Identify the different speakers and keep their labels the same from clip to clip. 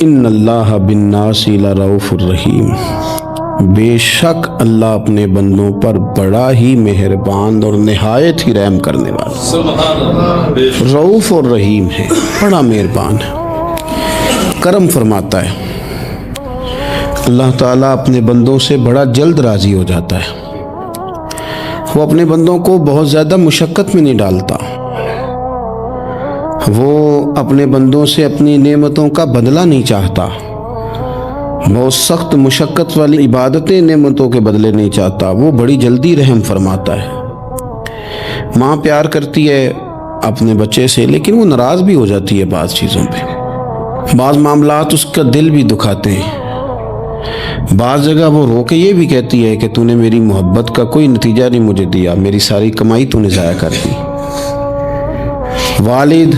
Speaker 1: ان اللہ بالناس لرؤوف الرحیم، بے شک اللہ اپنے بندوں پر بڑا ہی مہربان اور نہایت ہی رحم کرنے والا رؤوف اور رحیم ہے، بڑا مہربان ہے، کرم فرماتا ہے۔ اللہ تعالیٰ اپنے بندوں سے بڑا جلد راضی ہو جاتا ہے، وہ اپنے بندوں کو بہت زیادہ مشقت میں نہیں ڈالتا، وہ اپنے بندوں سے اپنی نعمتوں کا بدلہ نہیں چاہتا، بہت سخت مشقت والی عبادتیں نعمتوں کے بدلے نہیں چاہتا، وہ بڑی جلدی رحم فرماتا ہے۔ ماں پیار کرتی ہے اپنے بچے سے، لیکن وہ ناراض بھی ہو جاتی ہے بعض چیزوں پہ، بعض معاملات اس کا دل بھی دکھاتے ہیں، بعض جگہ وہ رو کے یہ بھی کہتی ہے کہ تو نے میری محبت کا کوئی نتیجہ نہیں مجھے دیا، میری ساری کمائی تو نے ضائع کر دی۔ والد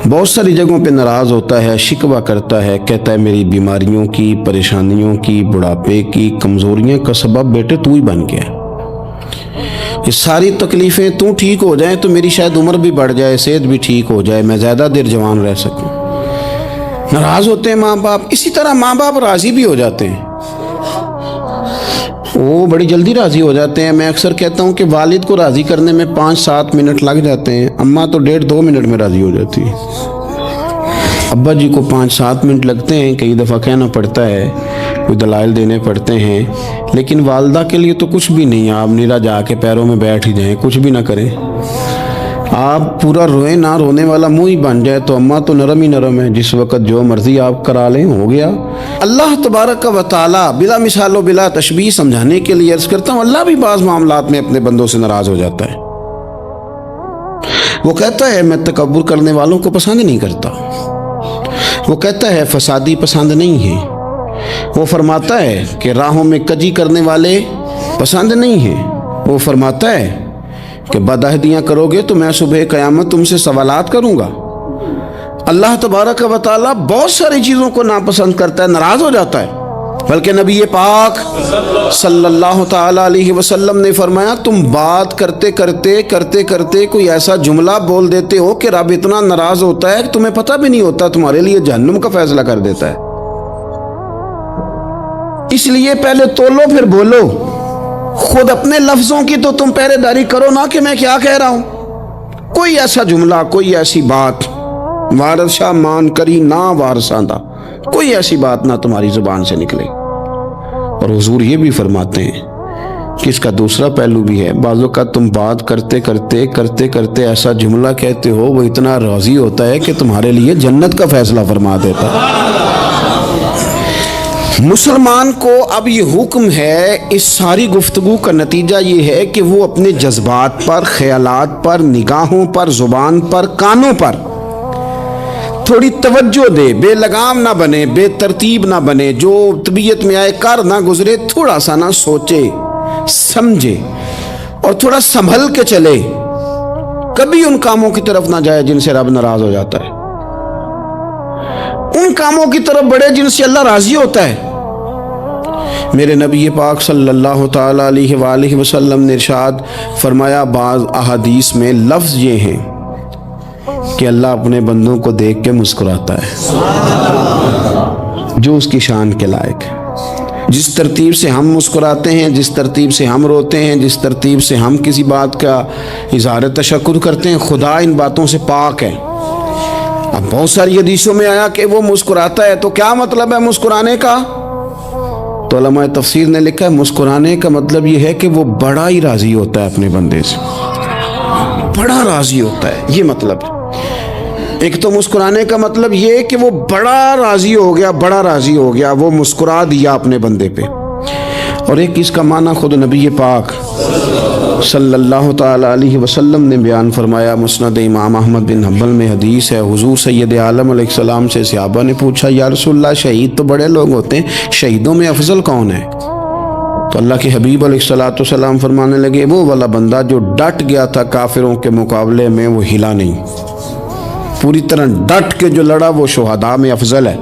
Speaker 1: بہت ساری جگہوں پہ ناراض ہوتا ہے، شکوہ کرتا ہے، کہتا ہے میری بیماریوں کی، پریشانیوں کی، بڑھاپے کی، کمزوریاں کا سبب بیٹے تو ہی بن گیا، یہ ساری تکلیفیں تو ٹھیک ہو جائیں تو میری شاید عمر بھی بڑھ جائے، صحت بھی ٹھیک ہو جائے، میں زیادہ دیر جوان رہ سکوں۔ ناراض ہوتے ہیں ماں باپ، اسی طرح ماں باپ راضی بھی ہو جاتے ہیں، وہ بڑی جلدی راضی ہو جاتے ہیں۔ میں اکثر کہتا ہوں کہ والد کو راضی کرنے میں 5-7 منٹ لگ جاتے ہیں، اماں تو 1.5-2 منٹ میں راضی ہو جاتی ہے، ابا جی کو 5-7 منٹ لگتے ہیں، کئی دفعہ کہنا پڑتا ہے، کوئی دلائل دینے پڑتے ہیں، لیکن والدہ کے لیے تو کچھ بھی نہیں، آپ نیرا جا کے پیروں میں بیٹھ ہی جائیں، کچھ بھی نہ کریں، آپ پورا روئیں نہ، رونے والا منہ ہی بن جائے تو اماں تو نرم ہی نرم ہے، جس وقت جو مرضی آپ کرا لیں ہو گیا۔ اللہ تبارک و تعالیٰ بلا مثال و بلا تشبیہ سمجھانے کے لیے عرض کرتا ہوں، اللہ بھی بعض معاملات میں اپنے بندوں سے ناراض ہو جاتا ہے، وہ کہتا ہے میں تکبر کرنے والوں کو پسند نہیں کرتا، وہ کہتا ہے فسادی پسند نہیں ہے، وہ فرماتا ہے کہ راہوں میں کجی کرنے والے پسند نہیں ہیں، وہ فرماتا ہے کہ بدعہدیاں کرو گے تو میں صبح قیامت تم سے سوالات کروں گا۔ اللہ تبارک و تعالیٰ بہت ساری چیزوں کو ناپسند کرتا ہے، ناراض ہو جاتا ہے، بلکہ نبی پاک صلی اللہ تعالیٰ علیہ وسلم نے فرمایا تم بات کرتے کرتے کوئی ایسا جملہ بول دیتے ہو کہ رب اتنا ناراض ہوتا ہے کہ تمہیں پتہ بھی نہیں ہوتا، تمہارے لیے جہنم کا فیصلہ کر دیتا ہے، اس لیے پہلے تولو پھر بولو، خود اپنے لفظوں کی تو تم پہرے داری کرو نا کہ میں کیا کہہ رہا ہوں، کوئی ایسا جملہ، کوئی ایسی بات وارث شاہ مان کری نہ وارثاندہ، کوئی ایسی بات نہ تمہاری زبان سے نکلے۔ اور حضور یہ بھی فرماتے ہیں کہ اس کا دوسرا پہلو بھی ہے، بعض اوقات تم بات کرتے ایسا جملہ کہتے ہو وہ اتنا راضی ہوتا ہے کہ تمہارے لیے جنت کا فیصلہ فرما دیتا ہے۔ مسلمان کو اب یہ حکم ہے، اس ساری گفتگو کا نتیجہ یہ ہے کہ وہ اپنے جذبات پر، خیالات پر، نگاہوں پر، زبان پر، کانوں پر تھوڑی توجہ دے، بے لگام نہ بنے، بے ترتیب نہ بنے، جو طبیعت میں آئے کر نہ گزرے، تھوڑا سا نہ سوچے سمجھے اور تھوڑا سنبھل کے چلے، کبھی ان کاموں کی طرف نہ جائے جن سے رب ناراض ہو جاتا ہے، ان کاموں کی طرف بڑھے جن سے اللہ راضی ہوتا ہے۔ میرے نبی پاک صلی اللہ تعالیٰ علیہ وآلہ وسلم نے ارشاد فرمایا، بعض احادیث میں لفظ یہ ہیں کہ اللہ اپنے بندوں کو دیکھ کے مسکراتا ہے جو اس کی شان کے لائق ہے۔ جس ترتیب سے ہم مسکراتے ہیں، جس ترتیب سے ہم روتے ہیں، جس ترتیب سے ہم کسی بات کا اظہار تشکر کرتے ہیں، خدا ان باتوں سے پاک ہے۔ اب بہت ساری حدیثوں میں آیا کہ وہ مسکراتا ہے، تو کیا مطلب ہے مسکرانے کا؟ تو علماء تفسیر نے لکھا ہے مسکرانے کا مطلب یہ ہے کہ وہ بڑا ہی راضی ہوتا ہے اپنے بندے سے، بڑا راضی ہوتا ہے، یہ مطلب ہے۔ ایک تو مسکرانے کا مطلب یہ کہ وہ بڑا راضی ہو گیا، وہ مسکرا دیا اپنے بندے پہ، اور ایک اس کا معنی خود نبی پاک صلی اللہ تعالیٰ علیہ وسلم نے بیان فرمایا۔ مسند امام احمد بن حنبل میں حدیث ہے، حضور سید عالم علیہ السلام سے صحابہ نے پوچھا یا رسول اللہ شہید تو بڑے لوگ ہوتے ہیں، شہیدوں میں افضل کون ہے؟ تو اللہ کے حبیب علیہ السلام فرمانے لگے وہ والا بندہ جو ڈٹ گیا تھا کافروں کے مقابلے میں، وہ ہلا نہیں، پوری طرح ڈٹ کے جو لڑا وہ شہداء میں افضل ہے۔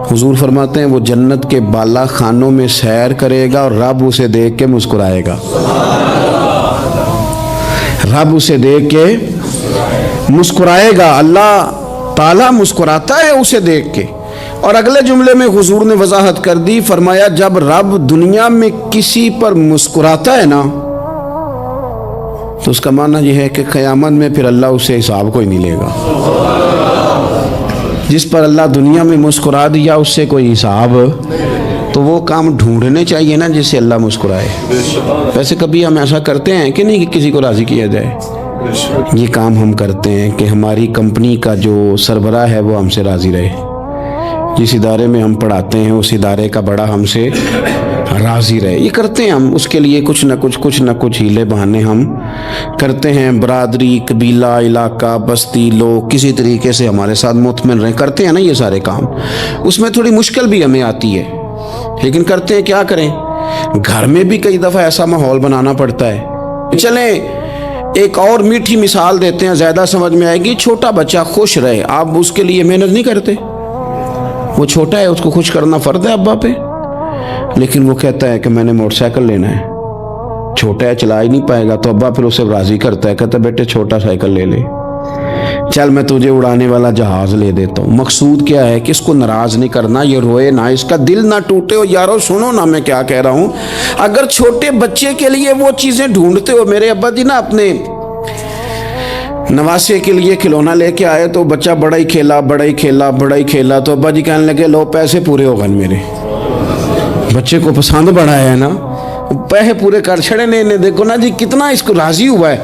Speaker 1: حضور فرماتے ہیں وہ جنت کے بالا خانوں میں سیر کرے گا اور رب اسے دیکھ کے مسکرائے گا، رب اسے دیکھ کے مسکرائے گا، اللہ تعالیٰ مسکراتا ہے اسے دیکھ کے۔ اور اگلے جملے میں حضور نے وضاحت کر دی، فرمایا جب رب دنیا میں کسی پر مسکراتا ہے نا تو اس کا معنی یہ ہے کہ قیامت میں پھر اللہ اسے حساب کوئی نہیں لے گا۔ جس پر اللہ دنیا میں مسکرا دیا اس سے کوئی حساب، تو وہ کام ڈھونڈنے چاہیے نا جس سے اللہ مسکرائے۔ ویسے کبھی ہم ایسا کرتے ہیں کہ نہیں کہ کسی کو راضی کیا جائے؟ یہ کام ہم کرتے ہیں کہ ہماری کمپنی کا جو سربراہ ہے وہ ہم سے راضی رہے، جس ادارے میں ہم پڑھاتے ہیں اس ادارے کا بڑا ہم سے راضی رہے۔ یہ کرتے ہیں ہم، اس کے لیے کچھ نہ کچھ ہیلے بہانے ہم کرتے ہیں۔ برادری، قبیلہ، علاقہ، بستی، لوگ کسی طریقے سے ہمارے ساتھ مطمئن رہیں، کرتے ہیں نا یہ سارے کام۔ اس میں تھوڑی مشکل بھی ہمیں آتی ہے لیکن کرتے ہیں، کیا کریں۔ گھر میں بھی کئی دفعہ ایسا ماحول بنانا پڑتا ہے۔ چلیں ایک اور میٹھی مثال دیتے ہیں، زیادہ سمجھ میں آئے گی۔ چھوٹا بچہ خوش رہے، آپ اس کے لیے محنت نہیں کرتے؟ وہ چھوٹا ہے، اس کو خوش کرنا فرض ہے ابا پہ، لیکن وہ کہتا ہے کہ میں نے موٹر سائیکل لینا ہے۔ چھوٹا ہے، چلا ہی نہیں پائے گا، تو ابا پھر اسے راضی کرتا ہے، کہتا ہے بیٹے چھوٹا سائیکل لے لے، چل میں تجھے اڑانے والا جہاز لے دیتا ہوں۔ مقصود کیا ہے کہ اس کو ناراض نہیں کرنا، یہ روئے نہ، اس کا دل نہ ٹوٹے۔ ہو یارو سنو نا میں کیا کہہ رہا ہوں، اگر چھوٹے بچے کے لیے وہ چیزیں ڈھونڈتے ہو، میرے ابا جی نا اپنے نواسے کے لیے کھلونا لے کے آئے تو بچہ بڑا ہی کھیلا، تو ابا جی کہنے لگے لو پیسے پورے ہو گئے میرے۔ بچے کو پسند بڑا ہے نا، پیسے پورے کر چھڑے نے، دیکھو نا جی کتنا اس کو راضی ہوا ہے۔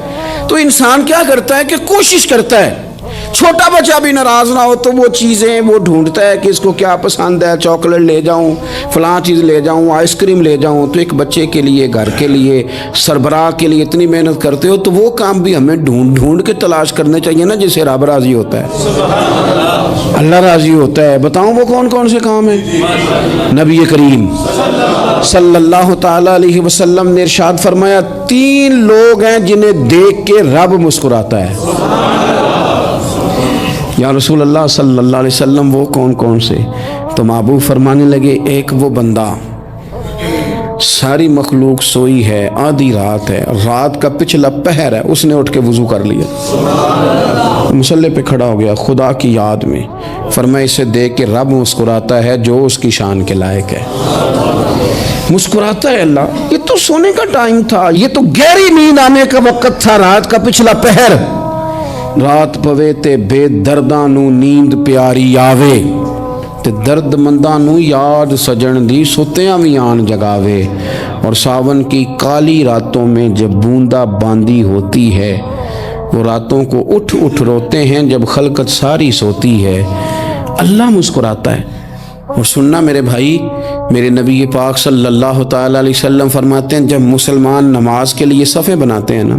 Speaker 1: تو انسان کیا کرتا ہے کہ کوشش کرتا ہے، چھوٹا بچہ بھی ناراض نہ ہو تو وہ چیزیں وہ ڈھونڈتا ہے کہ اس کو کیا پسند ہے، چاکلیٹ لے جاؤں، فلاں چیز لے جاؤں، آئس کریم لے جاؤں۔ تو ایک بچے کے لیے، گھر کے لیے، سربراہ کے لیے اتنی محنت کرتے ہو تو وہ کام بھی ہمیں ڈھونڈ کے تلاش کرنے چاہیے نا جس سے رب راضی ہوتا ہے، اللہ راضی ہوتا ہے۔ بتاؤں وہ کون سے کام ہیں؟ نبی کریم صلی اللہ تعالی علیہ وسلم نے ارشاد فرمایا 3 لوگ ہیں جنہیں دیکھ کے رب مسکراتا ہے۔ یا رسول اللہ صلی اللہ علیہ وسلم وہ کون سے؟ تو محبوب فرمانے لگے ایک وہ بندہ ساری مخلوق سوئی ہے، آدھی رات ہے، رات کا پچھلا پہر ہے، اس نے اٹھ کے وضو کر لیا، مصلی پہ کھڑا ہو گیا خدا کی یاد میں، فرمایا اسے دیکھ کے رب مسکراتا ہے جو اس کی شان کے لائق ہے۔ مسکراتا ہے اللہ۔ یہ تو سونے کا ٹائم تھا، یہ تو گہری نیند آنے کا وقت تھا، رات کا پچھلا پہر۔ رات پوے تے بے درداں نو نیند پیاری آوے، تے درد منداں نو یاد سجن دی ستیاں وی آن جگاوے۔ اور ساون کی کالی راتوں میں جب بوندا باندی ہوتی ہے، وہ راتوں کو اٹھ روتے ہیں جب خلقت ساری سوتی ہے۔ اللہ مسکراتا ہے۔ اور سننا میرے بھائی، میرے نبی پاک صلی اللہ تعالی علیہ وسلم فرماتے ہیں جب مسلمان نماز کے لیے صفیں بناتے ہیں نا،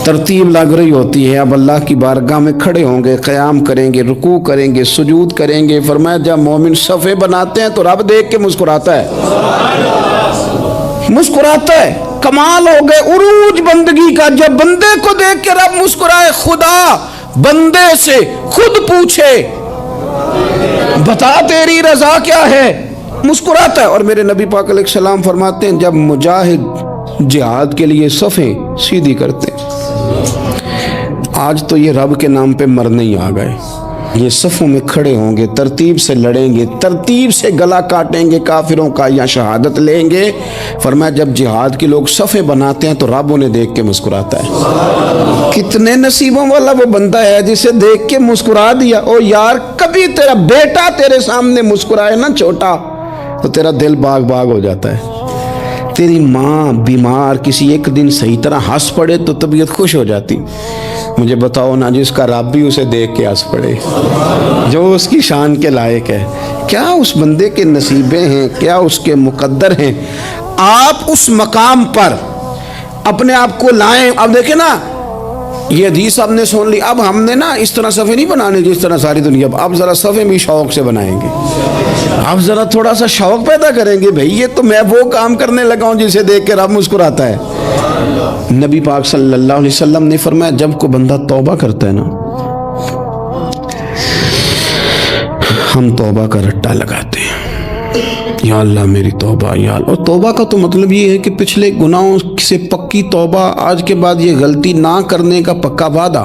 Speaker 1: ترتیب لگ رہی ہوتی ہے، اب اللہ کی بارگاہ میں کھڑے ہوں گے، قیام کریں گے، رکوع کریں گے، سجود کریں گے، فرمایا جب مومن صفیں بناتے ہیں تو رب دیکھ کے مسکراتا ہے، مسکراتا ہے۔ کمال ہو گئے عروج بندگی کا، جب بندے کو دیکھ کے رب مسکرائے۔ خدا بندے سے خود پوچھے بتا تیری رضا کیا ہے، مسکراتا ہے۔ اور میرے نبی پاک علیہ السلام فرماتے ہیں جب مجاہد جہاد کے لیے صفیں سیدھی کرتے ہیں، آج تو یہ رب کے نام پہ مرنے ہی آ گئے، یہ صفوں میں کھڑے ہوں گے، ترتیب سے لڑیں گے، ترتیب سے گلا کاٹیں گے کافروں کا یا شہادت لیں گے۔ فرمایا جب جہاد کے لوگ صفیں بناتے ہیں تو رب انہیں دیکھ کے مسکراتا ہے۔ کتنے نصیبوں والا وہ بندہ ہے جسے دیکھ کے مسکرا دیا۔ او یار کبھی تیرا بیٹا تیرے سامنے مسکرائے نا چھوٹا تو تیرا دل باغ ہو جاتا ہے۔ تیری ماں بیمار کسی ایک دن صحیح طرح ہنس پڑے تو طبیعت خوش ہو جاتی۔ مجھے بتاؤ نا جس کا رب بھی اسے دیکھ کے ہنس پڑے، جو اس کی شان کے لائق ہے، کیا اس بندے کے نصیبے ہیں، کیا اس کے مقدر ہیں۔ آپ اس مقام پر اپنے آپ کو لائیں۔ اب دیکھیں نا یہ حدیث آپ نے سن لی، اب ہم نے نا اس طرح صفحے نہیں بنانے جس طرح ساری دنیا، اب ذرا صفحے بھی شوق سے بنائیں گے، اب ذرا تھوڑا سا شوق پیدا کریں گے۔ بھئی یہ تو میں وہ کام کرنے لگا ہوں جسے دیکھ کے رب مسکراتا ہے۔ نبی پاک صلی اللہ علیہ وسلم نے فرمایا جب کوئی بندہ توبہ کرتا ہے نا، ہم توبہ کا رٹا لگاتے ہیں، یا اللہ میری توبہ یا اللہ۔ اور توبہ کا تو مطلب یہ ہے کہ پچھلے گناہوں سے پکی توبہ، آج کے بعد یہ غلطی نہ کرنے کا پکا وعدہ۔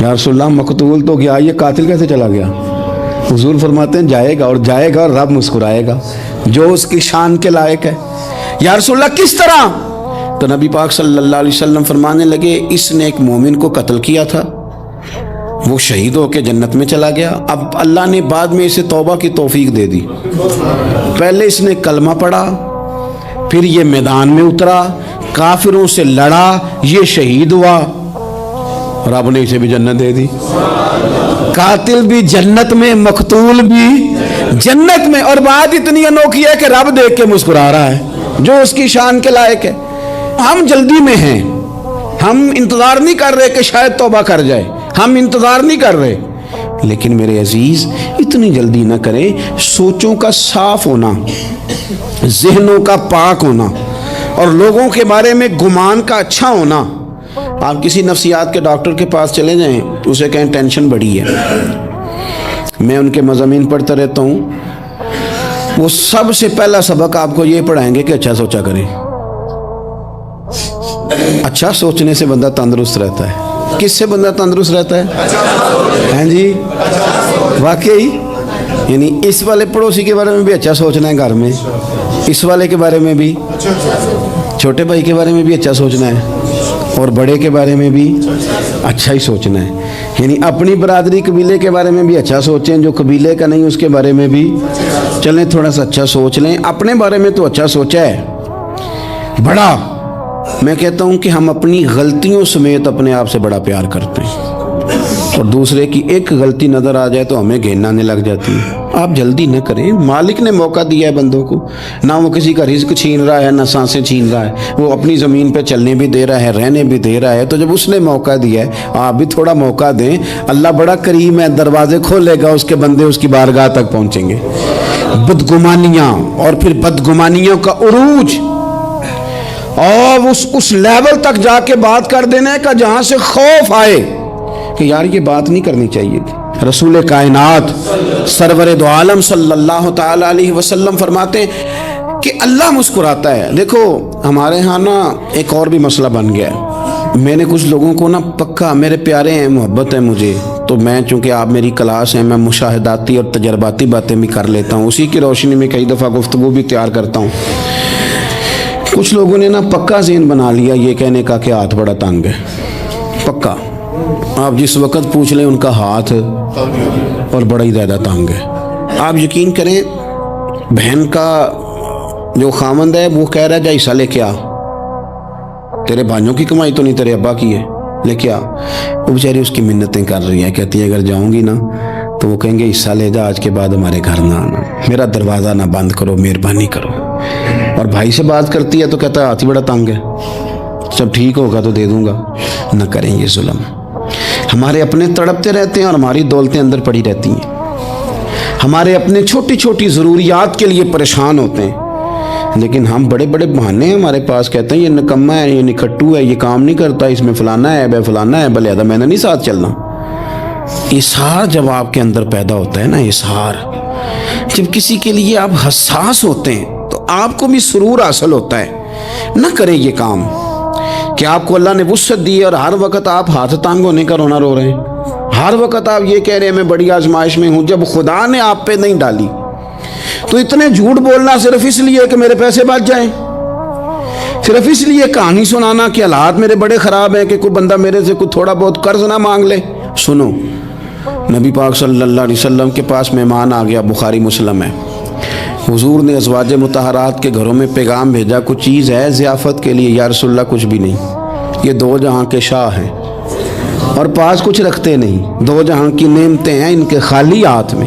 Speaker 1: یا رسول اللہ مقتول تو گیا، یہ قاتل کیسے چلا گیا؟ حضور فرماتے ہیں جائے گا، اور جائے گا اور رب مسکرائے گا جو اس کی شان کے لائق ہے۔ یا رسول اللہ کس طرح؟ تو نبی پاک صلی اللہ علیہ وسلم فرمانے لگے اس نے ایک مومن کو قتل کیا تھا، وہ شہید ہو کے جنت میں چلا گیا، اب اللہ نے بعد میں اسے توبہ کی توفیق دے دی۔ پہلے اس نے کلمہ پڑھا، پھر یہ میدان میں اترا، کافروں سے لڑا، یہ شہید ہوا، رب نے اسے بھی جنت دے دی۔ قاتل بھی جنت میں، مقتول بھی جنت میں، اور بات اتنی انوکھی ہے کہ رب دیکھ کے مسکرا رہا ہے جو اس کی شان کے لائق ہے۔ ہم جلدی میں ہیں، ہم انتظار نہیں کر رہے کہ شاید توبہ کر جائے، ہم انتظار نہیں کر رہے، لیکن میرے عزیز اتنی جلدی نہ کریں۔ سوچوں کا صاف ہونا، ذہنوں کا پاک ہونا، اور لوگوں کے بارے میں گمان کا اچھا ہونا۔ آپ کسی نفسیات کے ڈاکٹر کے پاس چلے جائیں، اسے کہیں ٹینشن بڑی ہے، میں ان کے مضامین پڑھتا رہتا ہوں، وہ سب سے پہلا سبق آپ کو یہ پڑھائیں گے کہ اچھا سوچا کریں۔ اچھا سوچنے سے بندہ تندرست رہتا ہے۔ کس سے بندہ تندرست رہتا ہے؟ ہیں جی واقعی، یعنی اس والے پڑوسی کے بارے میں بھی اچھا سوچنا ہے گھر میں، اس والے کے بارے میں بھی، چھوٹے بھائی کے بارے میں بھی اچھا سوچنا ہے، اور بڑے کے بارے میں بھی اچھا ہی سوچنا ہے۔ یعنی اپنی برادری قبیلے کے بارے میں بھی اچھا سوچیں، جو قبیلے کا نہیں اس کے بارے میں بھی چلیں تھوڑا سا اچھا سوچ لیں۔ اپنے بارے میں تو اچھا سوچا ہے بڑا، میں کہتا ہوں کہ ہم اپنی غلطیوں سمیت اپنے آپ سے بڑا پیار کرتے ہیں، اور دوسرے کی ایک غلطی نظر آ جائے تو ہمیں گھن آنے لگ جاتی ہے۔ آپ جلدی نہ کریں، مالک نے موقع دیا ہے بندوں کو، نہ وہ کسی کا رزق چھین رہا ہے، نہ سانسیں چھین رہا ہے، وہ اپنی زمین پہ چلنے بھی دے رہا ہے، رہنے بھی دے رہا ہے، تو جب اس نے موقع دیا ہے آپ بھی تھوڑا موقع دیں۔ اللہ بڑا کریم ہے، دروازے کھولے گا، اس کے بندے اس کی بارگاہ تک پہنچیں گے۔ بدگمانیاں اور پھر بدگمانیوں کا عروج، اور اس لیول تک جا کے بات کر دینے کا جہاں سے خوف آئے کہ یار یہ بات نہیں کرنی چاہیے تھی۔ رسول کائنات سرور دو عالم صلی اللہ تعالی علیہ وسلم فرماتے ہیں کہ اللہ مسکراتا ہے۔ دیکھو ہمارے ہاں نا ایک اور بھی مسئلہ بن گیا ہے، میں نے کچھ لوگوں کو نا پکا میرے پیارے ہیں، محبت ہے مجھے، تو میں چونکہ آپ میری کلاس ہیں، میں مشاہداتی اور تجرباتی باتیں بھی کر لیتا ہوں، اسی کی روشنی میں کئی دفعہ گفتگو بھی تیار کرتا ہوں۔ کچھ لوگوں نے نا پکا ذہن بنا لیا یہ کہنے کا کہ ہاتھ بڑا تنگ ہے، پکا آپ جس وقت پوچھ لیں ان کا ہاتھ اور بڑا ہی زیادہ تنگ ہے۔ آپ یقین کریں بہن کا جو خامند ہے وہ کہہ رہا ہے جا حصہ لے کے آ، تیرے بھائیوں کی کمائی تو نہیں تیرے ابا کی ہے، لے کے آ۔ وہ بیچاری اس کی منتیں کر رہی ہیں، کہتی ہے اگر جاؤں گی نا تو وہ کہیں گے حصہ لے جا، آج کے بعد ہمارے گھر نہ آنا، میرا دروازہ نہ بند کرو، مہربانی کرو۔ اور بھائی سے بات کرتی ہے تو کہتا ہے ہاتھ ہی بڑا تنگ ہے، جب ٹھیک ہوگا تو دے دوں گا۔ نہ کریں یہ ظلم، ہمارے اپنے تڑپتے رہتے ہیں اور ہماری دولتیں اندر پڑی رہتی ہیں، ہمارے اپنے چھوٹی چھوٹی ضروریات کے لیے پریشان ہوتے ہیں، لیکن ہم بڑے بڑے بہانے ہیں ہمارے پاس، کہتے ہیں یہ نکما ہے، یہ نکھٹو ہے، یہ کام نہیں کرتا، اس میں فلانا ہے، بے فلانا ہے، بلے میں نے نہیں ساتھ چلنا۔ اظہار جب آپ کے اندر پیدا ہوتا ہے نا، اظہار جب کسی کے لیے آپ حساس ہوتے ہیں تو آپ کو بھی سرور حاصل ہوتا ہے۔ نہ کریں یہ کام کہ آپ کو اللہ نے وسعت دی اور ہر وقت آپ ہاتھ تانگ ہونے کا رونا رو رہے ہیں، ہر وقت آپ یہ کہہ رہے ہیں میں بڑی آزمائش میں ہوں، جب خدا نے آپ پہ نہیں ڈالی تو اتنے جھوٹ بولنا صرف اس لیے کہ میرے پیسے بچ جائیں، صرف اس لیے کہانی سنانا کہ حالات میرے بڑے خراب ہیں کہ کوئی بندہ میرے سے کوئی تھوڑا بہت قرض نہ مانگ لے۔ سنو، نبی پاک صلی اللہ علیہ وسلم کے پاس مہمان آ گیا، بخاری مسلم ہے، حضور نے ازواج مطہرات کے گھروں میں پیغام بھیجا کچھ چیز ہے ضیافت کے لیے، یا رسول اللہ کچھ بھی نہیں، یہ دو جہاں کے شاہ ہیں اور پاس کچھ رکھتے نہیں، دو جہاں کی نعمتیں ہیں ان کے خالی ہاتھ میں،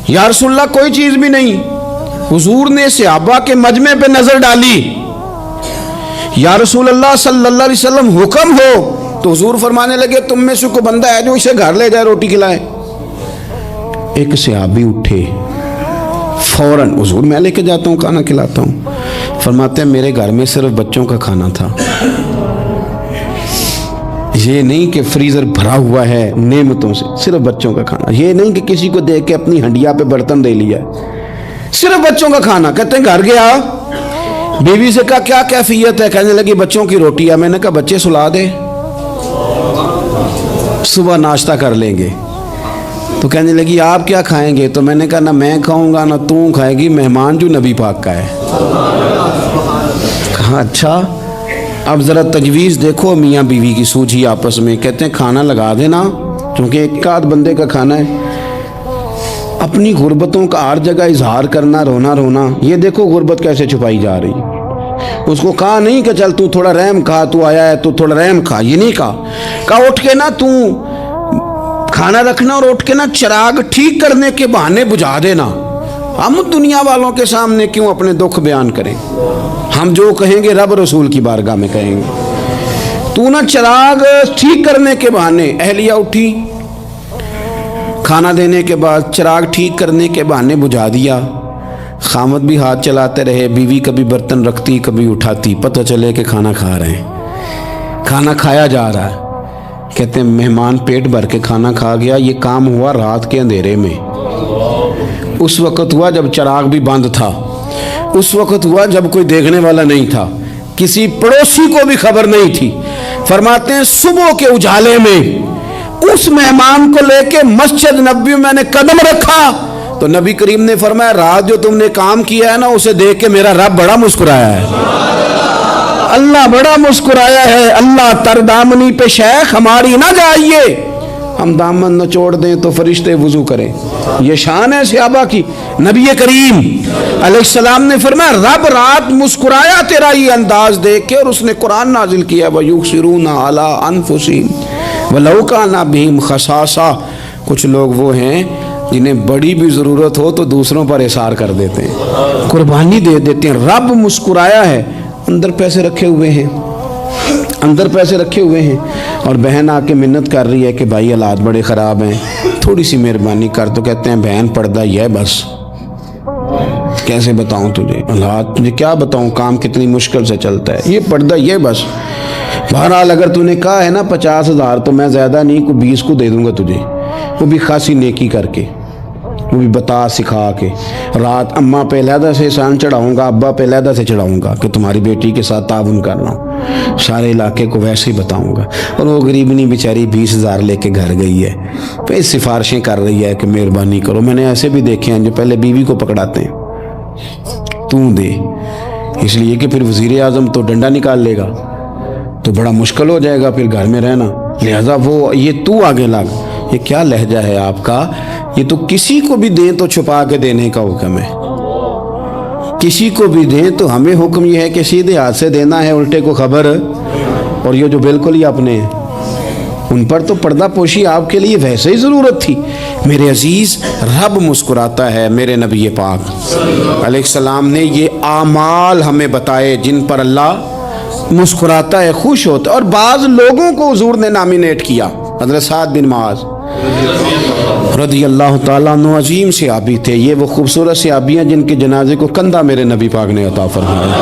Speaker 1: یا رسول اللہ کوئی چیز بھی نہیں۔ حضور نے صحابہ کے مجمع پہ نظر ڈالی، یا رسول اللہ صلی اللہ علیہ وسلم حکم ہو، تو حضور فرمانے لگے تم میں سے کوئی بندہ ہے جو اسے گھر لے جائے روٹی کھلائے۔ ایک صحابی اٹھے فوراً، حضور میں لے کے جاتا ہوں کھانا کھلاتا ہوں، فرماتے ہیں میرے گھر میں صرف بچوں کا کھانا تھا، یہ نہیں کہ فریزر بھرا ہوا ہے نعمتوں سے، صرف بچوں کا کھانا، یہ نہیں کہ کسی کو دیکھ کے اپنی ہنڈیا پہ برتن دے لیا، صرف بچوں کا کھانا۔ کہتے ہیں گھر گیا، بیوی سے کہا کیا کیفیت ہے، کہنے لگی بچوں کی روٹی ہے، میں نے کہا بچے سلا دے، صبح ناشتہ کر لیں گے. تو کہنے لگی آپ کیا کھائیں گے؟ تو میں نے کہا نہ میں کھاؤں گا نہ تو کھائے گی، مہمان جو نبی پاک کا ہے. کہا اچھا، اب ذرا تجویز دیکھو میاں بیوی کی سوجھی آپس میں. کہتے ہیں کھانا لگا دینا، کیونکہ ایک آدھ بندے کا کھانا ہے. اپنی غربتوں کا ہر جگہ اظہار کرنا، رونا رونا. یہ دیکھو غربت کیسے چھپائی جا رہی. اس کو کہا نہیں کہ چل تو تھوڑا رحم کھا، تو آیا ہے تو تھوڑا رحم کھا، یہ نہیں کہا اٹھ کے نا تو کھانا رکھنا اور اٹھ کے نا چراغ ٹھیک کرنے کے بہانے بجھا دینا. ہم دنیا والوں کے سامنے کیوں اپنے دکھ بیان کریں؟ ہم جو کہیں گے رب رسول کی بارگاہ میں کہیں گے. تو نا چراغ ٹھیک کرنے کے بہانے. اہلیہ اٹھی، کھانا دینے کے بعد چراغ ٹھیک کرنے کے بہانے بجھا دیا. خامد بھی ہاتھ چلاتے رہے، بیوی کبھی برتن رکھتی کبھی اٹھاتی، پتہ چلے کہ کھانا کھا رہے ہیں. کھانا کھایا جا رہا ہے. کہتے ہیں مہمان پیٹ بھر کے کھانا کھا گیا. یہ کام ہوا رات کے اندھیرے میں. اس وقت ہوا جب چراغ بھی بند تھا. اس وقت ہوا جب کوئی دیکھنے والا نہیں تھا، کسی پڑوسی کو بھی خبر نہیں تھی. فرماتے ہیں صبح کے اجالے میں اس مہمان کو لے کے مسجد نبوی میں نے قدم رکھا تو نبی کریم نے فرمایا رات جو تم نے کام کیا ہے نا اسے دیکھ کے میرا رب بڑا مسکرایا ہے. اللہ بڑا مسکرایا ہے. اللہ تر دامنی پہ شیخ ہماری نہ جائیے. ہم دامن نہ چھوڑ دیں تو فرشتے وضو کریں. یہ شان ہے صحابہ کی. نبی کریم علیہ السلام نے فرمایا رب رات مسکرایا تیرا یہ انداز دیکھ کے، اور اس نے قرآن نازل کیا وَيُؤْثِرُونَ عَلَىٰ أَنفُسِهِمْ وَلَوْ كَانَ بِهِمْ خَصَاصَةٌ. کچھ لوگ وہ ہیں جنہیں بڑی بھی ضرورت ہو تو دوسروں پر اثار کر دیتے ہیں، قربانی دے دیتے ہیں. رب مسکرایا ہے. اندر پیسے رکھے ہوئے ہیں، اندر پیسے رکھے ہوئے ہیں، اور بہن آ کے منت کر رہی ہے کہ بھائی حالات بڑے خراب ہیں، تھوڑی سی مہربانی کر. تو کہتے ہیں بہن پردہ یہ بس. کیسے بتاؤں تجھے حالات، تجھے کیا بتاؤں کام کتنی مشکل سے چلتا ہے. یہ پردہ یہ بس. بہرحال اگر تو نے کہا ہے نا 50,000 تو میں زیادہ نہیں کو 20 کو دے دوں گا تجھے، وہ بھی خاصی نیکی کر کے، وہ بھی بتا سکھا کے. رات اماں پہ علیحدہ سے احسان چڑھاؤں گا، ابا پہ علیحدہ سے چڑھاؤں گا کہ تمہاری بیٹی کے ساتھ تعاون کر رہا ہوں. سارے علاقے کو ویسے ہی بتاؤں گا. اور وہ غریبنی بیچاری 20,000 لے کے گھر گئی ہے، پھر سفارشیں کر رہی ہے کہ مہربانی کرو. میں نے ایسے بھی دیکھے ہیں جو پہلے بیوی کو پکڑاتے ہیں تو دے، اس لیے کہ پھر وزیر اعظم تو ڈنڈا نکال لے گا تو بڑا مشکل ہو جائے گا پھر گھر میں رہنا. لہذا وہ یہ تو آگے لگ. یہ کیا لہجہ ہے آپ کا؟ یہ تو کسی کو بھی دیں تو چھپا کے دینے کا حکم ہے. کسی کو بھی دیں تو ہمیں حکم یہ ہے کہ سیدھے ہاتھ سے دینا ہے، الٹے کو خبر. اور یہ جو بالکل ہی اپنے ہیں ان پر تو پردہ پوشی آپ کے لیے ویسے ہی ضرورت تھی. میرے عزیز رب مسکراتا ہے. میرے نبی پاک علیہ السلام نے یہ اعمال ہمیں بتائے جن پر اللہ مسکراتا ہے، خوش ہوتا ہے. اور بعض لوگوں کو حضور نے نامینیٹ کیا. حضرت سعد بن معاذ رضی اللہ تعالیٰ عنہ عظیم صحابی تھے. یہ وہ خوبصورت صحابیاں جن کے جنازے کو کندھا میرے نبی پاک نے عطا فرمایا.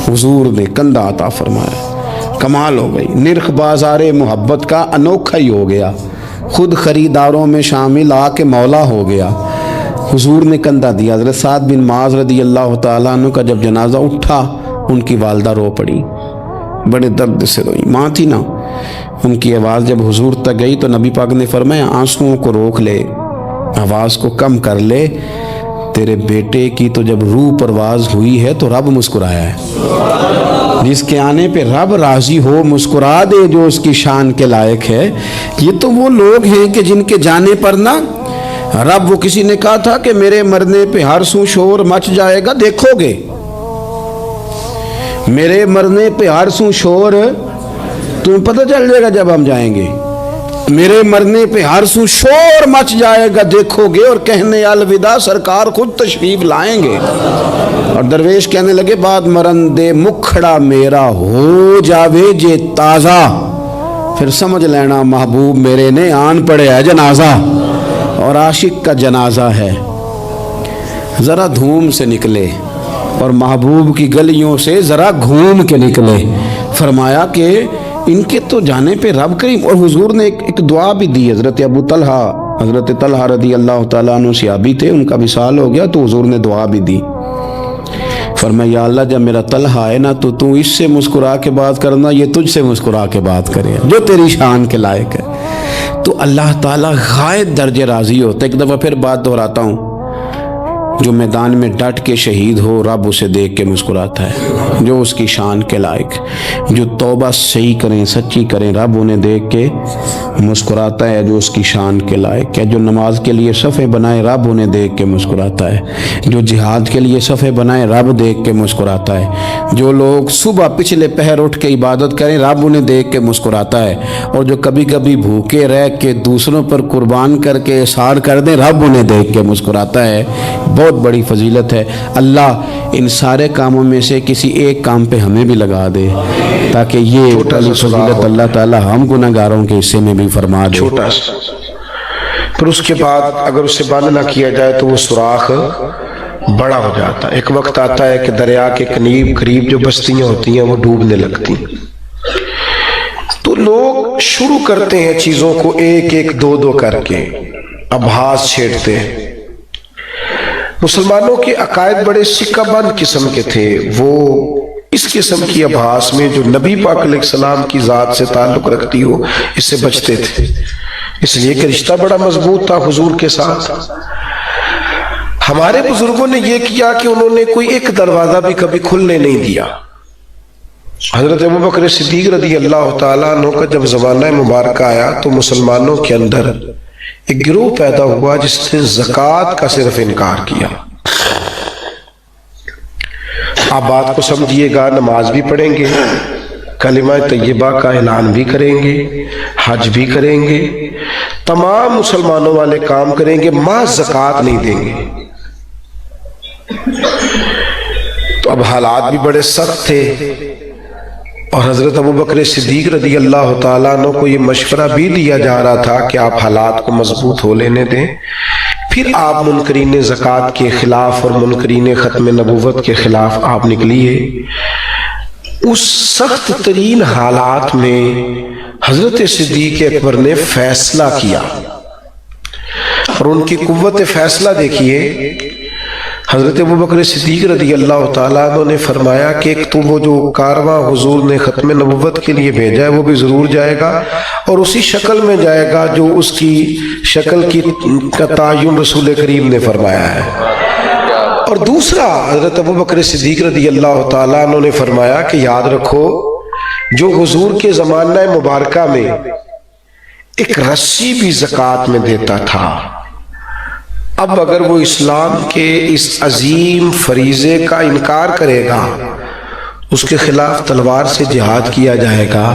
Speaker 1: حضور نے کندھا عطا فرمایا. کمال ہو گئی. نرخ بازار محبت کا انوکھا ہی ہو گیا. خود خریداروں میں شامل آ کے مولا ہو گیا. حضور نے کندھا دیا. حضرت سعد بن معاذ رضی اللہ تعالیٰ عنہ کا جب جنازہ اٹھا ان کی والدہ رو پڑی، بڑے درد سے روئی. ماں تھی نا. ان کی آواز جب حضور تک گئی تو نبی پاک نے فرمایا آنسوؤں کو روک لے، آواز کو کم کر لے. تیرے بیٹے کی تو جب روح پرواز ہوئی ہے تو رب مسکرایا ہے. جس کے آنے پہ رب راضی ہو مسکرا دے جو اس کی شان کے لائق ہے. یہ تو وہ لوگ ہیں کہ جن کے جانے پر نا رب، وہ کسی نے کہا تھا کہ میرے مرنے پہ ہر سو شور مچ جائے گا، دیکھو گے میرے مرنے پہ ہر سو شور تمہیں پتہ چل جائے گا جب ہم جائیں گے. میرے مرنے پہ ہر سو شور مچ جائے گا، دیکھو گے. اور کہنے الوداع سرکار خود تشریف لائیں گے. اور درویش کہنے لگے بات مرندے مکھڑا میرا ہو جاوے جے تازہ، پھر سمجھ لینا محبوب میرے نے آن پڑے ہے جنازہ. اور عاشق کا جنازہ ہے ذرا دھوم سے نکلے اور محبوب کی گلیوں سے ذرا گھوم کے نکلے. فرمایا کہ ان کے تو جانے پہ رب کریم. اور حضور نے ایک دعا بھی دی. حضرت طلحہ رضی اللہ تعالیٰ عنہ صحابی تھے، ان کا وصال ہو گیا تو حضور نے دعا بھی دی فرمایا یا اللہ جب میرا طلحہ ہے نا تو اس سے مسکرا کے بات کرنا، یہ تجھ سے مسکرا کے بات کرے جو تیری شان کے لائق ہے۔ تو اللہ تعالیٰ غائب درجے راضی ہوتا ہے۔ ایک دفعہ پھر بات دہراتا ہوں، جو میدان میں ڈٹ کے شہید ہو رب اسے دیکھ کے مسکراتا ہے، جو اس کی شان کے لائق، جو توبہ صحیح کریں سچی کریں رب انہیں دیکھ کے مسکراتا ہے، جو اس کی شان کے لائق ہے، جو نماز کے لیے صفیں بنائے رب انہیں دیکھ کے مسکراتا ہے، جو جہاد کے لیے صفیں بنائے رب دیکھ کے مسکراتا ہے، جو لوگ صبح پچھلے پہر اٹھ کے عبادت کریں رب انہیں دیکھ کے مسکراتا ہے، اور جو کبھی کبھی بھوکے رہ کے دوسروں پر قربان کر کے احسان کر دیں رب انہیں دیکھ کے مسکراتا ہے۔ بہت بڑی فضیلت ہے۔ اللہ ان سارے کاموں میں سے کسی ایک کام پہ ہمیں بھی لگا دے تاکہ یہ بڑی فضیلت اللہ تعالی ہم گناہگاروں کے حصے میں بھی فرما دے۔
Speaker 2: چھوٹا سا، پھر اس کے بعد اگر اسے بند نہ کیا جائے تو وہ سوراخ بڑا ہو جاتا ہے۔ ایک وقت آتا ہے کہ دریا کے قریب جو بستیاں ہوتی ہیں وہ ڈوبنے لگتی ہیں، تو لوگ شروع کرتے ہیں چیزوں کو ایک ایک دو دو کر کے ابحاث چھیڑتے ہیں۔ مسلمانوں کے عقائد بڑے سکہ بند قسم کے تھے، وہ اس قسم کی ابحاث میں جو نبی پاک علیہ السلام کی ذات سے تعلق رکھتی ہو اس سے بچتے تھے، اس لیے کہ رشتہ بڑا مضبوط تھا حضور کے ساتھ۔ ہمارے بزرگوں نے یہ کیا کہ انہوں نے کوئی ایک دروازہ بھی کبھی کھلنے نہیں دیا۔ حضرت ابوبکر صدیق رضی اللہ تعالیٰ عنہ کا جب زمانہ مبارکہ آیا تو مسلمانوں کے اندر ایک گروہ پیدا ہوا جس نے زکوٰۃ کا صرف انکار کیا۔ آپ بات کو سمجھیے گا، نماز بھی پڑھیں گے، کلمہ طیبہ کا اعلان بھی کریں گے، حج بھی کریں گے، تمام مسلمانوں والے کام کریں گے، محض زکوٰۃ نہیں دیں گے۔ تو اب حالات بھی بڑے سخت تھے، اور حضرت ابوبکر صدیق رضی اللہ تعالیٰ عنہ کو یہ مشورہ بھی دیا جا رہا تھا کہ آپ حالات کو مضبوط ہو لینے دیں، پھر آپ منکرین زکوٰۃ کے خلاف اور منکرین ختم نبوت کے خلاف آپ نکلیے۔ اس سخت ترین حالات میں حضرت صدیق اکبر نے فیصلہ کیا، اور ان کی قوت فیصلہ دیکھیے۔ حضرت ابوبکر صدیق رضی اللہ تعالیٰ عنہ نے فرمایا کہ ایک تو وہ جو کارواں حضور نے ختم نبوت کے لیے بھیجا ہے وہ بھی ضرور جائے گا، اور اسی شکل میں جائے گا جو اس کی شکل کا تعین رسول کریم نے فرمایا ہے۔ اور دوسرا حضرت ابوبکر صدیق رضی اللہ تعالیٰ عنہ نے فرمایا کہ یاد رکھو جو حضور کے زمانہ مبارکہ میں ایک رسی بھی زکوٰۃ میں دیتا تھا، اب اگر وہ اسلام کے اس عظیم فریضے کا انکار کرے گا اس کے خلاف تلوار سے جہاد کیا جائے گا،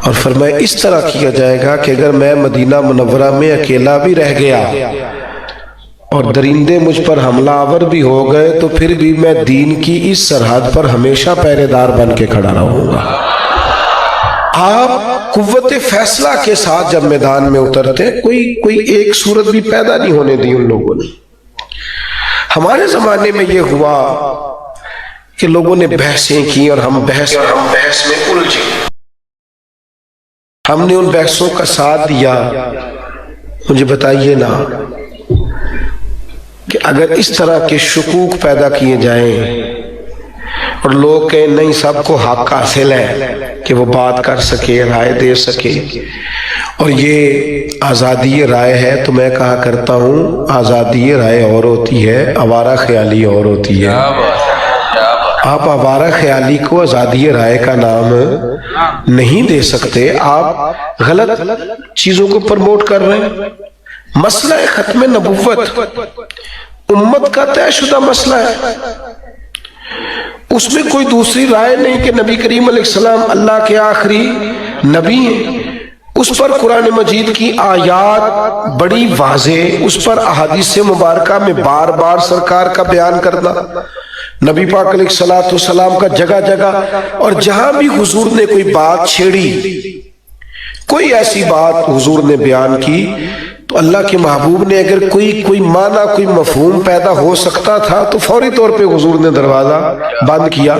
Speaker 2: اور فرمایا اس طرح کیا جائے گا کہ اگر میں مدینہ منورہ میں اکیلا بھی رہ گیا اور درندے مجھ پر حملہ آور بھی ہو گئے تو پھر بھی میں دین کی اس سرحد پر ہمیشہ پہرے دار بن کے کھڑا رہوں گا۔ آپ قوت فیصلہ کے ساتھ جب میدان میں اترتے کوئی ایک صورت بھی پیدا نہیں ہونے دی ان لوگوں نے۔ ہمارے زمانے میں یہ ہوا کہ لوگوں نے بحثیں کی اور ہم بحث میں الجھے، ہم نے ان بحثوں کا ساتھ دیا۔ مجھے بتائیے نا کہ اگر اس طرح کے شکوک پیدا کیے جائیں اور لوگ کہیں نہیں سب کو حق حاصل ہے کہ وہ بات کر سکے، رائے دے سکے، اور یہ آزادی رائے ہے، تو میں کہا کرتا ہوں آزادی رائے اور ہوتی ہے، آوارہ خیالی اور ہوتی ہے۔ آپ آوارہ خیالی کو آزادی رائے کا نام نہیں دے سکتے، آپ غلط چیزوں کو پروموٹ کر رہے ہیں۔ مسئلہ ختم نبوت امت کا طے شدہ مسئلہ ہے، اس میں کوئی دوسری رائے نہیں کہ نبی کریم علیہ السلام اللہ کے آخری نبی ہیں۔ اس پر قرآن مجید کی آیات بڑی واضح، اس پر احادیث مبارکہ میں بار بار سرکار کا بیان کرنا، نبی پاک علیہ السلام کا جگہ جگہ، اور جہاں بھی حضور نے کوئی بات چھیڑی، کوئی ایسی بات حضور نے بیان کی تو اللہ کے محبوب نے اگر کوئی معنی کوئی مفہوم پیدا ہو سکتا تھا تو فوری طور پہ حضور نے دروازہ بند کیا۔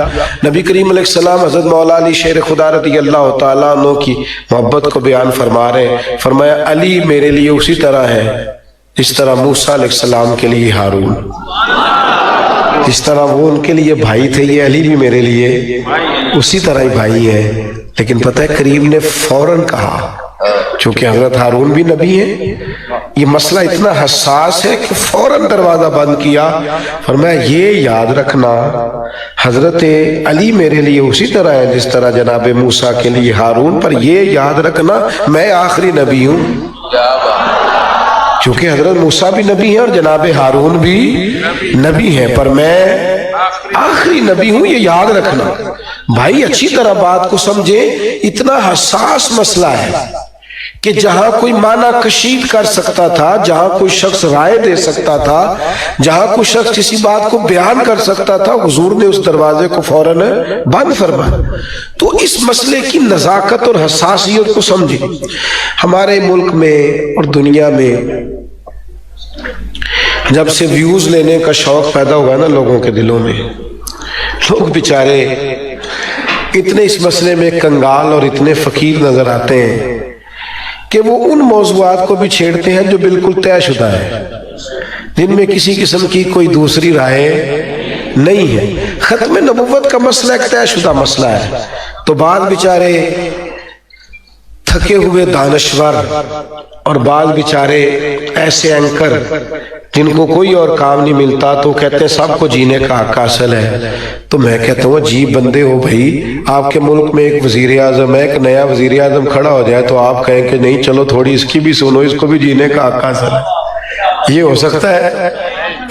Speaker 2: نبی کریم علیہ السلام حضرت مولا علی شیر خدا رضی اللہ تعالیٰ عنہ کی محبت کو بیان فرما رہے ہیں، فرمایا علی میرے لیے اسی طرح ہے جس طرح موسیٰ علیہ السلام کے لیے ہارون۔ جس طرح وہ ان کے لیے بھائی تھے، یہ علی بھی میرے لیے اسی طرح ہی بھائی ہیں۔ لیکن پتہ ہے کریم نے فوراً کہا، چونکہ حضرت ہارون بھی نبی ہیں، یہ مسئلہ اتنا حساس ہے کہ فوراً دروازہ بند کیا، فرمایا یہ یاد رکھنا حضرت علی میرے لیے اسی طرح ہے جس طرح جناب موسیٰ کے لیے ہارون، پر یہ یاد رکھنا میں آخری نبی ہوں، چونکہ حضرت موسیٰ بھی نبی ہیں اور جناب ہارون بھی نبی ہیں، پر میں آخری نبی ہوں، یہ یاد رکھنا۔ بھائی اچھی طرح بات کو سمجھے، اتنا حساس مسئلہ ہے کہ جہاں کوئی معنی کشید کر سکتا تھا، جہاں کوئی شخص رائے دے سکتا تھا، جہاں کوئی شخص کسی بات کو بیان کر سکتا تھا، حضور نے اس دروازے کو فوراً بند فرمایا۔ تو اس مسئلے کی نزاکت اور حساسیت کو سمجھے۔ ہمارے ملک میں اور دنیا میں جب سے ویوز لینے کا شوق پیدا ہوا نا لوگوں کے دلوں میں، لوگ بیچارے اتنے اس مسئلے میں کنگال اور اتنے فقیر نظر آتے ہیں کہ وہ ان موضوعات کو بھی چھیڑتے ہیں جو بالکل طے شدہ ہے، جن میں کسی قسم کی کوئی دوسری رائے نہیں ہے۔ ختم نبوت کا مسئلہ ایک طے شدہ مسئلہ ہے، تو بعض بیچارے تھکے ہوئے دانشور اور بعض بیچارے ایسے اینکر جن کو کوئی اور کام نہیں ملتا تو کہتے ہیں سب کو جینے کا حق حاصل ہے۔ تو میں کہتا ہوں عجیب بندے ہو بھائی، آپ کے ملک میں ایک وزیر اعظم ہے، ایک نیا وزیر اعظم کھڑا ہو جائے تو آپ کہیں کہ نہیں چلو تھوڑی اس کی بھی سنو، اس کو بھی جینے کا حق حاصل ہے۔ یہ ہو سکتا ہے؟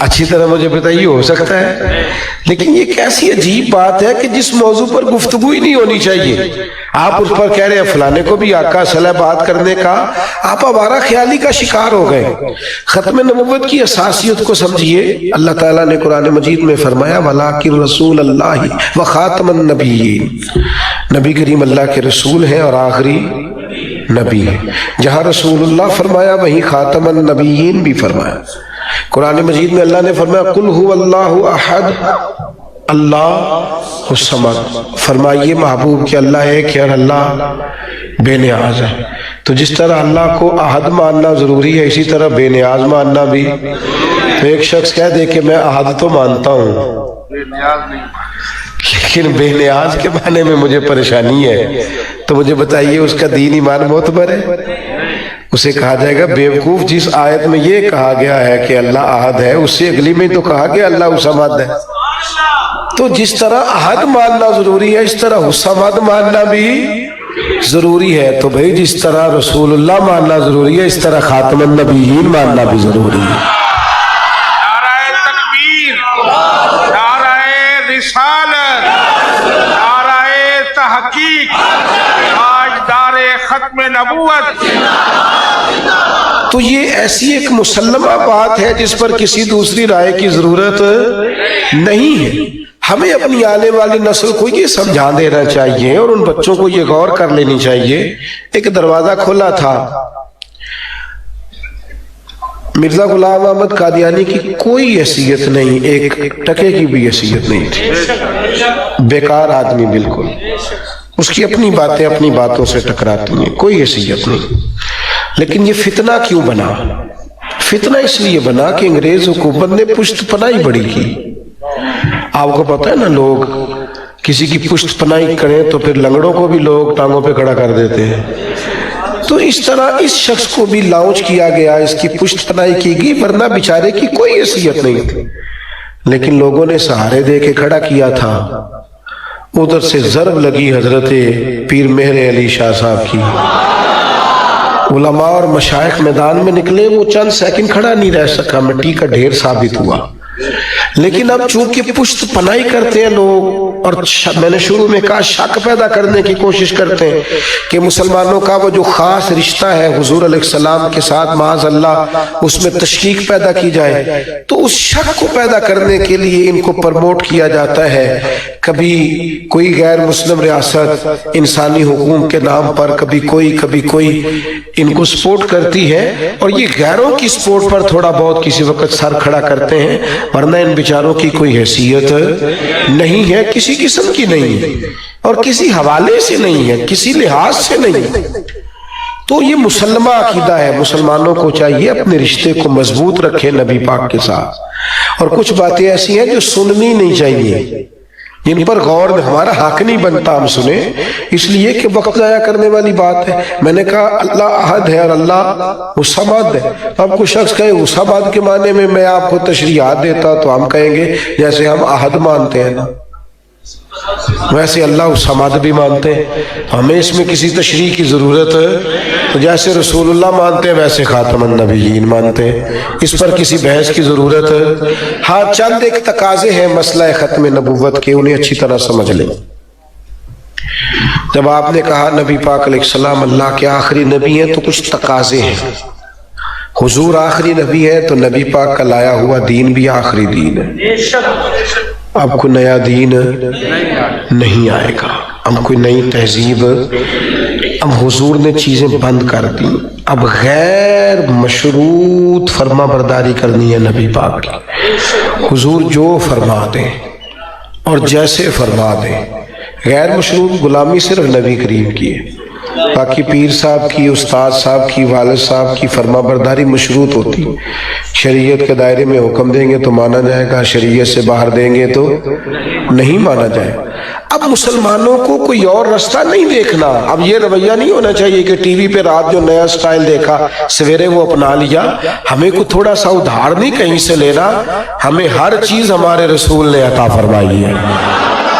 Speaker 2: اچھی طرح مجھے بتائیے، ہو سکتا ہے؟ لیکن یہ کیسی عجیب بات ہے کہ جس موضوع پر گفتگو ہی نہیں ہونی چاہیے آپ اس پر کہہ رہے ہیں فلانے کو بھی آقا صلی اللہ بات کرنے کا، آپ ہمارا خیالی کا شکار ہو گئے۔ ختم نبوت کی اساسیت کو سمجھیے۔ اللہ تعالیٰ نے قرآن مجید میں فرمایا وَلَٰكِن رسول اللہ وخاتم النبیین، نبی کریم اللہ کے رسول ہیں اور آخری نبی ہے۔ جہاں رسول اللہ فرمایا وہیں خاتم النبیین بھی فرمایا۔ قرآن مجید میں اللہ نے فرمایا قل هو اللہ احد اللہ الصمد، فرمائیے محبوب کہ اللہ ایک ہے اور اللہ بے نیاز ہے۔ تو جس طرح اللہ کو احد ماننا ضروری ہے، اسی طرح بے نیاز ماننا بھی۔ تو ایک شخص کہہ دے کہ میں احد تو مانتا ہوں لیکن بے نیاز کے معنی میں مجھے پریشانی ہے، تو مجھے بتائیے اس کا دین ایمان معتبر ہے؟ اسے کہا جائے گا بیوقوف، جس آیت میں یہ کہا گیا ہے کہ اللہ احد ہے، اس سے اگلی میں تو کہا گیا اللہ الصمد ہے۔ تو جس طرح احد ماننا ضروری ہے، اس طرح الصمد ماننا بھی ضروری ہے۔ تو بھئی جس طرح رسول اللہ ماننا ضروری ہے، اس طرح خاتم النبیین ماننا بھی ضروری ہے۔
Speaker 3: نعرہ تکبیر، نعرہ رسالت، نعرہ تحقیق، تاجدار ختم نبوت۔
Speaker 2: تو یہ ایسی ایک مسلمہ بات ہے جس پر کسی دوسری رائے کی ضرورت نہیں ہے۔ ہمیں اپنی آنے والی نسل کو یہ سمجھا دینا چاہیے اور ان بچوں کو یہ غور کر لینی چاہیے۔ ایک دروازہ کھلا تھا، مرزا غلام احمد قادیانی کی کوئی حیثیت نہیں، ایک ٹکے کی بھی حیثیت نہیں تھی، بیکار آدمی بالکل، اس کی اپنی باتیں اپنی باتوں سے ٹکراتی ہیں، کوئی حیثیت نہیں۔ لیکن یہ فتنہ کیوں بنا؟ فتنہ اس لیے بنا کہ انگریز حکومت نے پشت پناہی بڑی کی۔ آپ کو پتہ ہے نا، لوگ کسی کی پشت پناہی کریں تو پھر لنگڑوں کو بھی لوگ ٹانگوں پہ کھڑا کر دیتے ہیں۔ تو اس طرح اس شخص کو بھی لانچ کیا گیا، اس کی پشت پناہی کی گئی، ورنہ بیچارے کی کوئی حیثیت نہیں تھی، لیکن لوگوں نے سہارے دے کے کھڑا کیا تھا۔ ادھر سے ضرب لگی حضرت پیر مہر علی شاہ صاحب کی، علماء اور مشائخ میدان میں نکلے، وہ چند سیکنڈ کھڑا نہیں رہ سکا، مٹی کا ڈھیر ثابت ہوا۔ لیکن اب چونکہ پشت پناہی کرتے ہیں لوگ، اور میں نے شروع میں کہا شک پیدا کرنے کی کوشش کرتے ہیں کہ مسلمانوں کا وہ جو خاص رشتہ ہے حضور علیہ السلام کے ساتھ معاذ اللہ اس میں تشکیک پیدا کی جائے، تو اس شک کو پیدا کرنے کے لیے ان کو پرموٹ کیا جاتا ہے۔ کبھی کوئی غیر مسلم ریاست انسانی حقوق کے نام پر کبھی کوئی ان کو سپورٹ کرتی ہے، اور یہ غیروں کی سپورٹ پر تھوڑا بہت کسی وقت سر کھڑا کرتے ہیں، ورنہ ان بیچاروں کی کوئی حیثیت نہیں ہے، کسی قسم کی نہیں ہے، اور کسی حوالے سے نہیں ہے، کسی لحاظ سے نہیں ہے۔ تو یہ مسلمہ عقیدہ ہے. مسلمانوں کو چاہیے اپنے رشتے کو مضبوط رکھے نبی پاک کے ساتھ. اور کچھ باتیں ایسی ہیں جو سننی نہیں چاہیے, جن پر غور ہمارا حق نہیں بنتا ہم سنیں, اس لیے کہ وقت ضائع کرنے والی بات ہے. میں نے کہا اللہ احد ہے اور اللہ الصمد ہے. اب کوئی شخص کہے الصمد کے معنی میں آپ کو تشریحات دیتا تو ہم کہیں گے جیسے ہم احد مانتے ہیں نا, ویسے اللہ الصمد بھی مانتے ہیں. ہمیں اس میں کسی تشریح کی ضرورت ہے؟ تو جیسے رسول اللہ مانتے ہیں ویسے خاتم النبیین مانتے ہیں, اس پر کسی بحث کی ضرورت ہے؟ ہاں چند ایک تقاضے ہیں مسئلہ ختم نبوت کے, انہیں اچھی طرح سمجھ لیں. جب آپ نے کہا نبی پاک علیہ السلام اللہ کے آخری نبی ہیں تو کچھ تقاضے ہیں. حضور آخری نبی ہے تو نبی پاک کا لایا ہوا دین بھی آخری دین ہے. اب کوئی نیا دین نہیں آئے گا, اب کوئی نئی تہذیب. اب حضور نے چیزیں بند کر دی, اب غیر مشروط فرما برداری کرنی ہے نبی پاک کی. حضور جو فرما دیں اور جیسے فرما دیں, غیر مشروط غلامی صرف نبی کریم کی ہے. باقی پیر صاحب کی, استاد صاحب کی, والد صاحب کی فرما برداری مشروط ہوتی. شریعت کے دائرے میں حکم دیں گے تو مانا جائے گا, شریعت سے باہر دیں گے تو نہیں مانا جائے. اب مسلمانوں کو کوئی اور رستہ نہیں دیکھنا. اب یہ رویہ نہیں ہونا چاہیے کہ ٹی وی پہ رات جو نیا سٹائل دیکھا سویرے وہ اپنا لیا. ہمیں کو تھوڑا سا ادھار نہیں کہیں سے لینا, ہمیں ہر چیز ہمارے رسول نے عطا فرمائی ہے.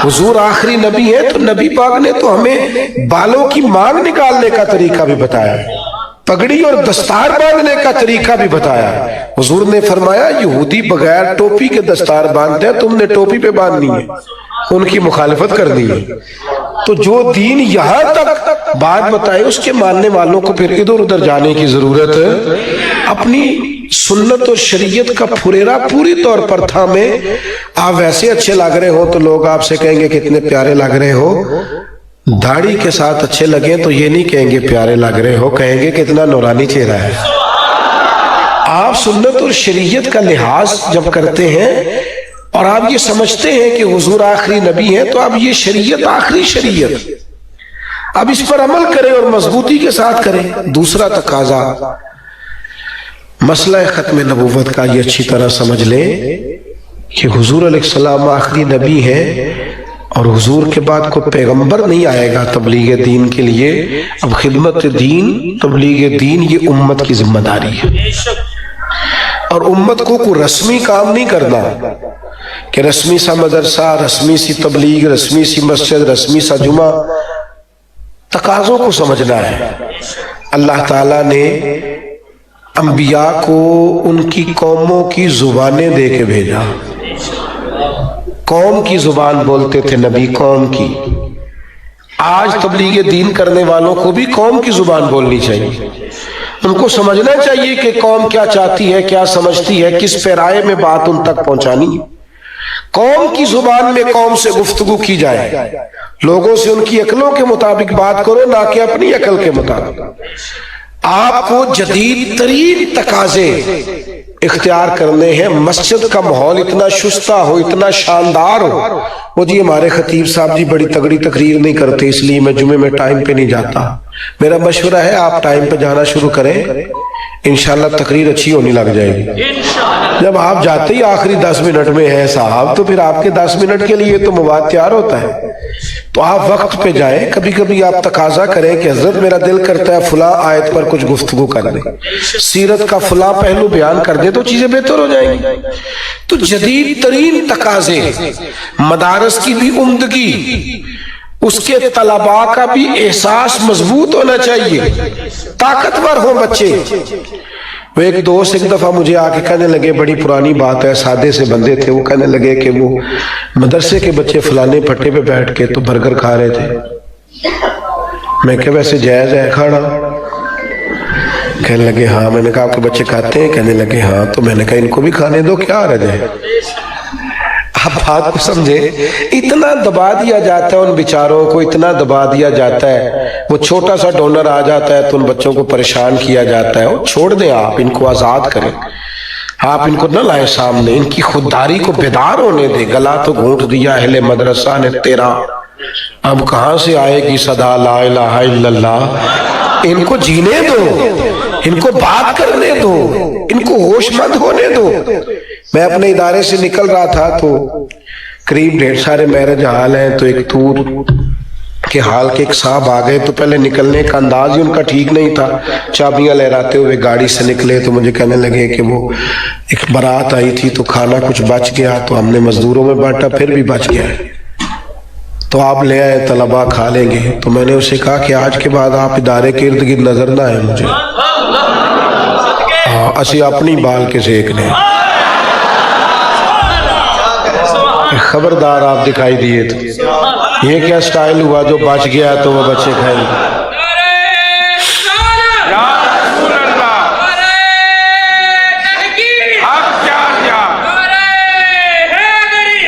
Speaker 2: حضور آخری نبی ہے تو نبی پاک نے تو ہمیں بالوں کی مانگ نکالنے کا طریقہ بھی بتایا, پگڑی اور دستار باندھنے کا طریقہ بھی بتایا. حضور نے فرمایا یہودی بغیر ٹوپی کے دستار باندھتے ہیں, تم نے ٹوپی پہ باندھنی ہے, ان کی مخالفت کرنی ہے. تو جو دین یہاں تک بات بتائے اس کے ماننے والوں کو پھر ادھر ادھر جانے کی ضرورت ہے. اپنی سنت اور شریعت کا پھریرا پوری طور پر تھامے. آپ ویسے اچھے لگ رہے ہو تو لوگ آپ سے کہیں گے کتنے پیارے لگ رہے ہو. داڑھی کے ساتھ اچھے لگیں تو یہ نہیں کہیں گے پیارے لگ رہے ہو, کہیں گے کتنا نورانی چہرہ ہے. آپ سنت اور شریعت کا لحاظ جب کرتے ہیں اور آپ یہ سمجھتے ہیں کہ حضور آخری نبی ہیں تو اب یہ شریعت آخری شریعت, اب اس پر عمل کریں اور مضبوطی کے ساتھ کریں. دوسرا تقاضا مسئلہ ختم نبوت کا یہ اچھی طرح سمجھ لیں کہ حضور علیہ السلام آخری نبی ہیں اور حضور کے بعد کوئی پیغمبر نہیں آئے گا تبلیغ دین کے لیے. اب خدمت دین, تبلیغ دین یہ امت کی ذمہ داری ہے, اور امت کو کوئی رسمی کام نہیں کرنا کہ رسمی سا مدرسہ, رسمی سی تبلیغ, رسمی سی مسجد, رسمی سا جمعہ. تقاضوں کو سمجھنا ہے. اللہ تعالیٰ نے انبیاء کو ان کی قوموں کی زبانیں دے کے بھیجا. قوم کی زبان بولتے تھے نبی, قوم کی. آج تبلیغ دین کرنے والوں کو بھی قوم کی زبان بولنی چاہیے. ان کو سمجھنا چاہیے کہ قوم کیا چاہتی ہے, کیا سمجھتی ہے, کس پیرائے میں بات ان تک پہنچانی ہے. قوم کی زبان میں قوم سے گفتگو کی جائے. لوگوں سے ان کی عقلوں کے مطابق بات کرو, نہ کہ اپنی عقل کے مطابق. آپ کو جدید ترین تقاضے اختیار کرنے ہیں. مسجد کا ماحول اتنا شستہ ہو, اتنا شاندار ہو. وہ جی ہمارے خطیب صاحب جی بڑی تگڑی تقریر نہیں کرتے اس لیے میں جمعے میں ٹائم پہ نہیں جاتا. میرا مشورہ ہے آپ ٹائم پہ جانا شروع کریں, انشاءاللہ تقریر اچھی ہونی لگ جائے گی. جب آپ جاتے ہی آخری 10 منٹ میں ہیں صاحب تو پھر آپ کے 10 منٹ کے لیے تو مواد تیار ہوتا ہے. تو آپ وقت پہ جائیں. کبھی کبھی آپ تقاضا کریں کہ حضرت میرا دل کرتا ہے فلاں آیت پر کچھ گفتگو کر دیں, سیرت کا فلاں پہلو بیان کر دیں, تو چیزیں بہتر ہو جائیں گی. تو جدید ترین تقاضے, مدارس کی بھی عمدگی, اس کے طلباء کا بھی احساس مضبوط ہونا چاہیے, طاقتور ہوں بچے. وہ ایک دوست ایک دفعہ مجھے آ کے کہنے لگے, بڑی پرانی بات ہے, سادے سے بندے تھے, وہ کہنے لگے کہ وہ مدرسے کے بچے فلانے پٹے پہ بیٹھ کے تو برگر کھا رہے تھے. میں کہ ویسے جائز ہے کھانا؟ کہنے لگے ہاں. میں نے کہا آپ کے بچے کھاتے ہیں؟ کہنے لگے ہاں. تو میں نے کہا ان کو بھی کھانے دو, کیا حرج ہے. آپ بات کو سمجھے, اتنا دبا دیا جاتا ہے ان بیچاروں کو, اتنا دبا دیا جاتا ہے. وہ چھوٹا سا ڈونر آ جاتا ہے تو ان بچوں کو پریشان کیا جاتا ہے. وہ چھوڑ دیں, آپ ان کو آزاد کریں, آپ ان کو نہ لائیں سامنے, ان کی خودداری کو بیدار ہونے دیں. گلا تو گھونٹ دیا اہل مدرسہ نے تیرا, اب کہاں سے آئے گی صدا لا الہ الا اللہ. ان کو جینے دو، ان کو بات کرنے دو، ان کو ہوش مند ہونے دو۔ میں اپنے ادارے سے نکل رہا تھا تو قریب 150 سارے میرج حال ہیں، تو ایک تور کے حال کے ایک صاحب آ گئے، تو پہلے نکلنے کا انداز ہی ان کا ٹھیک نہیں تھا، چابیاں لہراتے ہوئے گاڑی سے نکلے، تو مجھے کہنے لگے کہ وہ ایک بارات آئی تھی تو کھانا کچھ بچ گیا تو ہم نے مزدوروں میں بانٹا، پھر بھی بچ گیا، تو آپ لے آئے، طلباء کھا لیں گے۔ تو میں نے اسے کہا کہ آج کے بعد آپ ادارے کے ارد گرد نظر نہ آئے مجھے، اسی اپنی بال کے سیکنے، خبردار آپ دکھائی دیے تو یہ کیا سٹائل ہوا، جو بچ گیا تو وہ بچے کھائیں گے۔
Speaker 3: یا رسول اللہ، اب کیا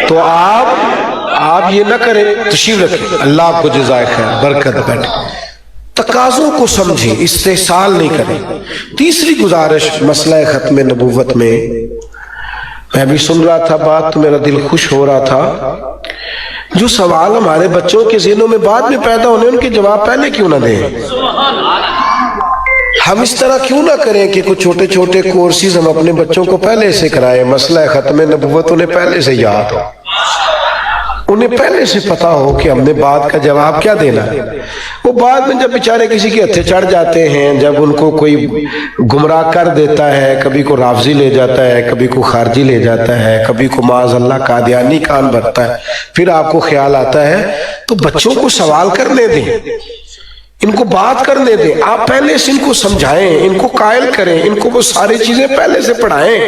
Speaker 2: تو آپ یہ نہ کریں، تشریف رکھیں، اللہ آپ کو جزائے خیر برکت بیٹھے، تقاضوں کو سمجھیں، استحصال نہیں کریں۔ تیسری گزارش مسئلہ ختم نبوت میں، میں بھی سن رہا تھا بات تو میرا دل خوش ہو رہا تھا، جو سوال ہمارے بچوں کے ذہنوں میں بعد میں پیدا ہونے، ان کے جواب پہلے کیوں نہ دیں؟ ہم اس طرح کیوں نہ کریں کہ کچھ چھوٹے چھوٹے کورسز ہم اپنے بچوں کو پہلے سے کرائیں، مسئلہ ختم نبوت انہیں پہلے سے یاد ہو، انہیں پہلے سے پتا ہو کہ ہم نے بات کا جواب کیا دینا۔ وہ بعد میں جب بیچارے کسی کے ہتھے چڑھ جاتے ہیں، جب ان کو کوئی گمراہ کر دیتا ہے، کبھی کو رافضی لے جاتا ہے، کبھی کو خارجی لے جاتا ہے، کبھی کو معاذ اللہ قادیانی کان بھرتا ہے، پھر آپ کو خیال آتا ہے، تو بچوں کو سوال کرنے دیں، ان کو بات کرنے دیں، آپ پہلے سے ان کو سمجھائیں، ان کو قائل کریں، ان کو وہ ساری چیزیں پہلے سے پڑھائیں۔